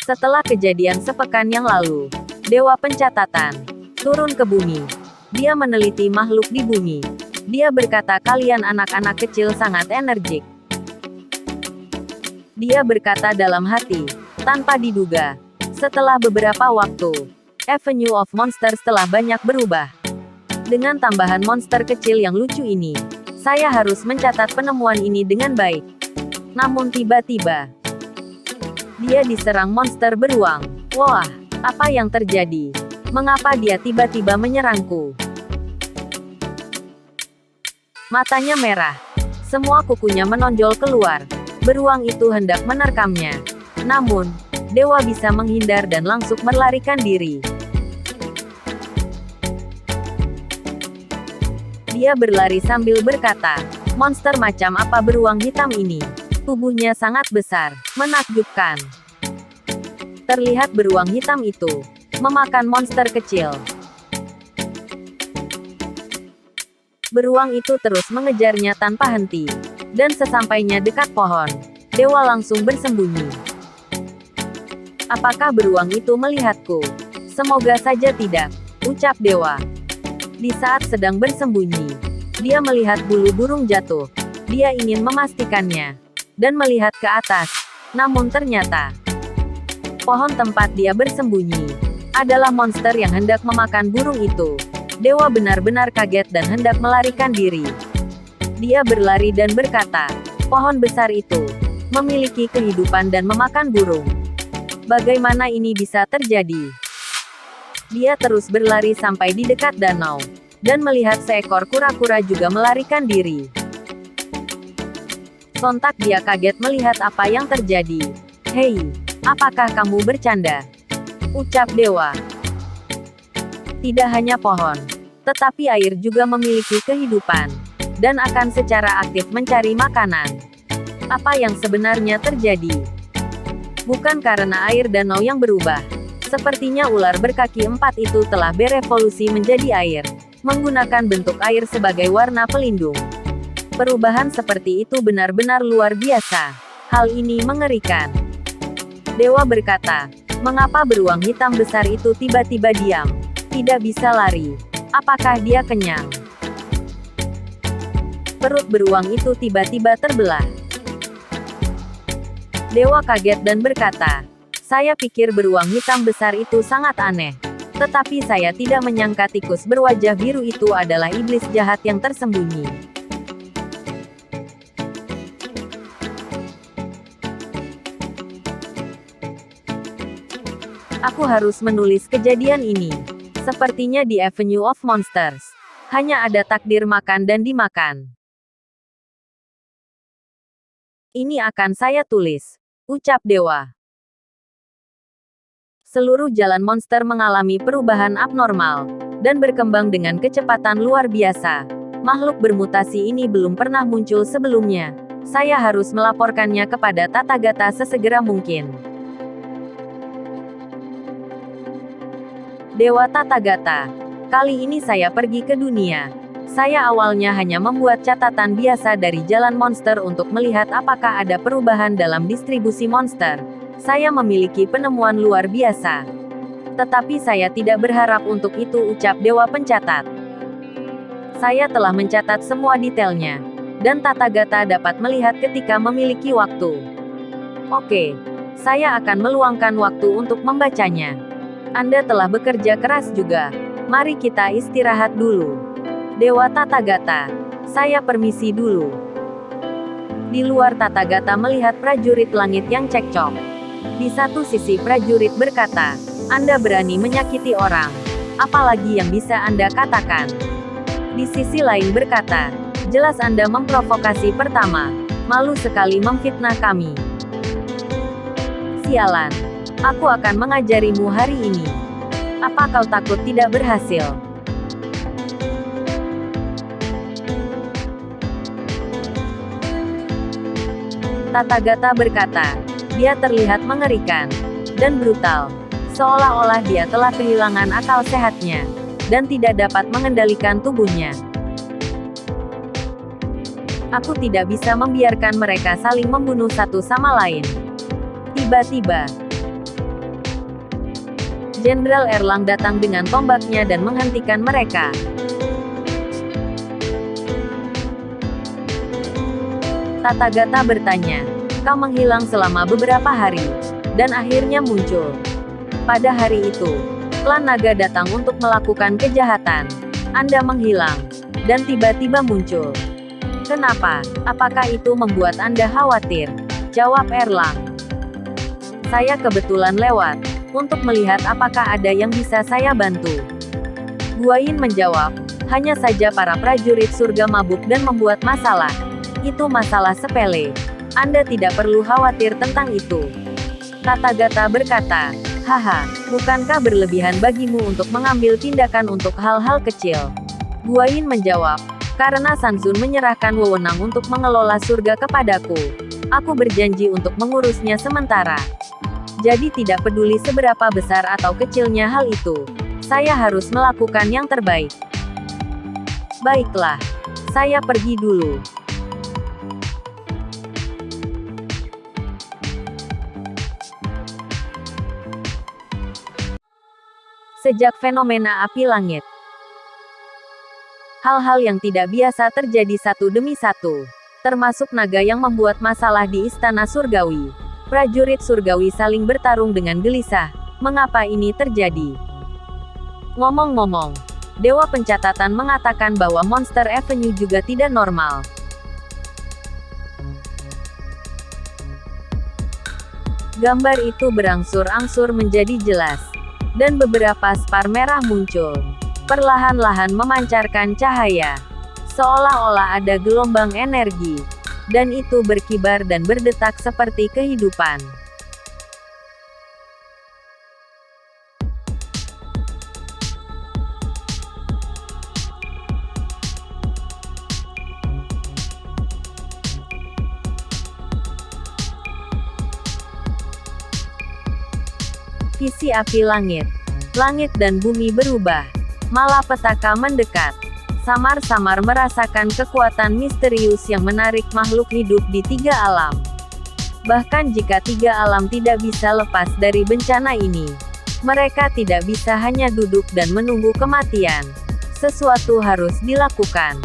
Setelah kejadian sepekan yang lalu, Dewa Pencatatan turun ke bumi. Dia meneliti makhluk di bumi. Dia berkata kalian anak-anak kecil sangat energik. Dia berkata dalam hati, tanpa diduga. Setelah beberapa waktu, Avenue of Monsters telah banyak berubah. Dengan tambahan monster kecil yang lucu ini, saya harus mencatat penemuan ini dengan baik. Namun tiba-tiba, dia diserang monster beruang. Wah, apa yang terjadi? Mengapa dia tiba-tiba menyerangku? Matanya merah. Semua kukunya menonjol keluar. Beruang itu hendak menerkamnya. Namun, dewa bisa menghindar dan langsung melarikan diri. Dia berlari sambil berkata, monster macam apa beruang hitam ini? Tubuhnya sangat besar, menakjubkan. Terlihat beruang hitam itu memakan monster kecil. Beruang itu terus mengejarnya tanpa henti. Dan sesampainya dekat pohon, dewa langsung bersembunyi. Apakah beruang itu melihatku? Semoga saja tidak, ucap dewa. Di saat sedang bersembunyi, dia melihat bulu burung jatuh. Dia ingin memastikannya dan melihat ke atas. Namun ternyata, pohon tempat dia bersembunyi adalah monster yang hendak memakan burung itu. Dewa benar-benar kaget dan hendak melarikan diri. Dia berlari dan berkata, pohon besar itu memiliki kehidupan dan memakan burung. Bagaimana ini bisa terjadi? Dia terus berlari sampai di dekat danau, dan melihat seekor kura-kura juga melarikan diri. Sontak dia kaget melihat apa yang terjadi. Hei, apakah kamu bercanda? Ucap dewa. Tidak hanya pohon, tetapi air juga memiliki kehidupan, dan akan secara aktif mencari makanan. Apa yang sebenarnya terjadi? Bukan karena air danau yang berubah. Sepertinya ular berkaki 4 itu telah berevolusi menjadi air, menggunakan bentuk air sebagai warna pelindung. Perubahan seperti itu benar-benar luar biasa. Hal ini mengerikan. Dewa berkata, mengapa beruang hitam besar itu tiba-tiba diam? Tidak bisa lari. Apakah dia kenyang? Perut beruang itu tiba-tiba terbelah. Dewa kaget dan berkata, saya pikir beruang hitam besar itu sangat aneh. Tetapi saya tidak menyangka tikus berwajah biru itu adalah iblis jahat yang tersembunyi. Aku harus menulis kejadian ini. Sepertinya di Avenue of Monsters, hanya ada takdir makan dan dimakan. Ini akan saya tulis, ucap dewa. Seluruh jalan monster mengalami perubahan abnormal, dan berkembang dengan kecepatan luar biasa. Makhluk bermutasi ini belum pernah muncul sebelumnya. Saya harus melaporkannya kepada Tathagata sesegera mungkin. Dewa Tathagata, kali ini saya pergi ke dunia. Saya awalnya hanya membuat catatan biasa dari jalan monster untuk melihat apakah ada perubahan dalam distribusi monster. Saya memiliki penemuan luar biasa. Tetapi saya tidak berharap untuk itu, ucap Dewa Pencatat. Saya telah mencatat semua detailnya, dan Tathagata dapat melihat ketika memiliki waktu. Oke, saya akan meluangkan waktu untuk membacanya. Anda telah bekerja keras juga. Mari kita istirahat dulu. Dewa Tathagata, saya permisi dulu. Di luar Tathagata melihat prajurit langit yang cekcok. Di satu sisi prajurit berkata, Anda berani menyakiti orang. Apalagi yang bisa Anda katakan? Di sisi lain berkata, jelas Anda memprovokasi pertama. Malu sekali memfitnah kami. Sialan. Aku akan mengajarimu hari ini. Apa kau takut tidak berhasil? Tathagata berkata, dia terlihat mengerikan dan brutal, seolah-olah dia telah kehilangan akal sehatnya dan tidak dapat mengendalikan tubuhnya. Aku tidak bisa membiarkan mereka saling membunuh satu sama lain. Tiba-tiba, Jenderal Erlang datang dengan tombaknya dan menghentikan mereka. Tathagata bertanya, "Kau menghilang selama beberapa hari, dan akhirnya muncul. Pada hari itu, klan naga datang untuk melakukan kejahatan. Anda menghilang, dan tiba-tiba muncul. Kenapa? Apakah itu membuat Anda khawatir?" Jawab Erlang. "Saya kebetulan lewat, untuk melihat apakah ada yang bisa saya bantu." Guayin menjawab, "Hanya saja para prajurit surga mabuk dan membuat masalah. Itu masalah sepele. Anda tidak perlu khawatir tentang itu." Tathagata berkata, "Haha, bukankah berlebihan bagimu untuk mengambil tindakan untuk hal-hal kecil?" Guayin menjawab, "Karena Sanzun menyerahkan wewenang untuk mengelola surga kepadaku. Aku berjanji untuk mengurusnya sementara. Jadi tidak peduli seberapa besar atau kecilnya hal itu, saya harus melakukan yang terbaik. Baiklah, saya pergi dulu." Sejak fenomena api langit, hal-hal yang tidak biasa terjadi satu demi satu, termasuk naga yang membuat masalah di Istana Surgawi. Prajurit surgawi saling bertarung dengan gelisah. Mengapa ini terjadi? Ngomong-ngomong, Dewa Pencatatan mengatakan bahwa Monster Avenue juga tidak normal. Gambar itu berangsur-angsur menjadi jelas, dan beberapa spar merah muncul, perlahan-lahan memancarkan cahaya, seolah-olah ada gelombang energi, dan itu berkibar dan berdetak seperti kehidupan. Visi api langit. Langit dan bumi berubah. Malapetaka mendekat. Samar-samar merasakan kekuatan misterius yang menarik makhluk hidup di tiga alam. Bahkan jika tiga alam tidak bisa lepas dari bencana ini, mereka tidak bisa hanya duduk dan menunggu kematian. Sesuatu harus dilakukan.